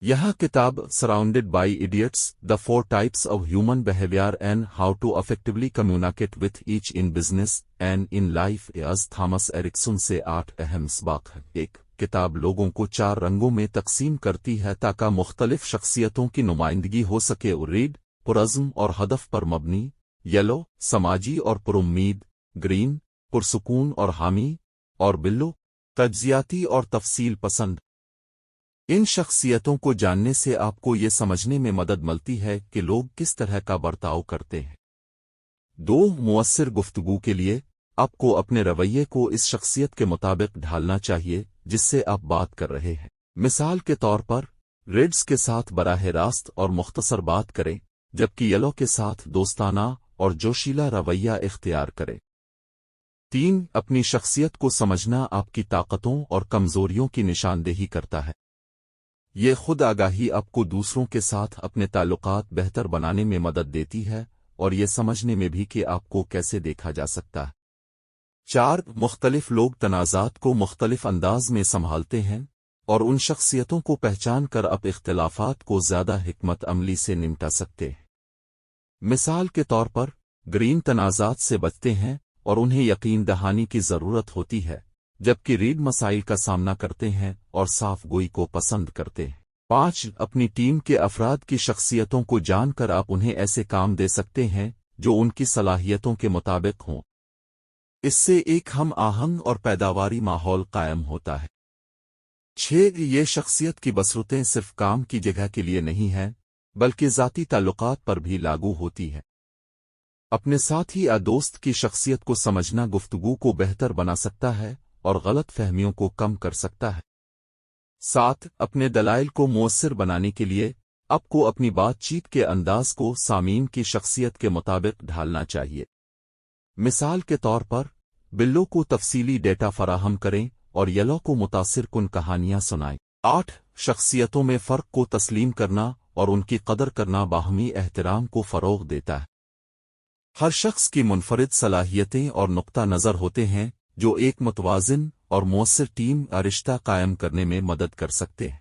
यह किताब surrounded by idiots the 4 types of human behaviour and how to effectively communicate with each in business and in life as Thomas Erikson से 8 अहम सबक है। एक किताब लोगों को 4 रंगों में तकसीम करती है ताकि मुख्तलिफ शख्सियतों की नुमाइंदगी हो सके। रीड पुरज़्म और हदफ पर मबनी, येलो समाजी और पुरुम्मीद, ग्रीन पुरसुकून और हामी, और बिल्लो तज्जियाती और तफसील पसंद। इन शख्सियतों को जानने से आपको ये समझने में मदद मिलती है कि लोग किस तरह का बर्ताव करते हैं। 2 मुअस्सिर गुफ्तगू के लिए आपको अपने रवैये को इस शख्सियत के मुताबिक ढालना चाहिए जिससे आप बात कर रहे हैं। मिसाल के तौर पर रेड्स के साथ बराह रास्त और मुख्तसर बात करें, जबकि येलो के साथ दोस्ताना और जोशीला रवैया इख्तियार करें। 3 अपनी शख्सियत को समझना आपकी ताकतों और कमजोरियों की निशानदेही करता है। ये खुद आगाही आपको दूसरों के साथ अपने ताल्लुकात बेहतर बनाने में मदद देती है और ये समझने में भी कि आपको कैसे देखा जा सकता है। 4 मुख्तलिफ लोग तनाज़ात को मुख्तलिफ अंदाज में संभालते हैं और उन शख्सियतों को पहचान कर आप इख्तिलाफात को ज़्यादा हिकमत अमली से निपटा सकते हैं। मिसाल के तौर पर ग्रीन तनाज़ात से बचते हैं और उन्हें यकीन दहानी की ज़रूरत होती है, जबकि रीड मसाइल का सामना करते हैं और साफ गोई को पसंद करते हैं। 5 अपनी टीम के अफराद की शख्सियतों को जानकर आप उन्हें ऐसे काम दे सकते हैं जो उनकी सलाहियतों के मुताबिक हों। इससे एक हम आहंग और पैदावारी माहौल कायम होता है। 6 ये शख्सियत की बसरतें सिर्फ काम की जगह के लिए नहीं हैं, बल्कि ज़ाती ताल्लुकात पर भी लागू होती है। अपने साथी या दोस्त की शख्सियत को समझना गुफ्तगू को बेहतर बना सकता है और गलत फहमियों को कम कर सकता है। 7 अपने दलाइल को मुअस्सिर बनाने के लिए आपको अपनी बातचीत के अंदाज को सामीन की शख्सियत के मुताबिक ढालना चाहिए। मिसाल के तौर पर बिल्लो को तफसीली डेटा फराहम करें और येलो को मुतासिर कुन कहानियां सुनाएं। 8 शख्सियतों में फ़र्क को तस्लीम करना और उनकी कदर करना बाहमी एहतराम को फ़रोग़ देता है। हर शख्स की मुनफरिद सलाहियतें और नुक्ता नज़र होते हैं जो एक मुतवाज़िन और मुअस्सिर टीम का रिश्ता कायम करने में मदद कर सकते हैं।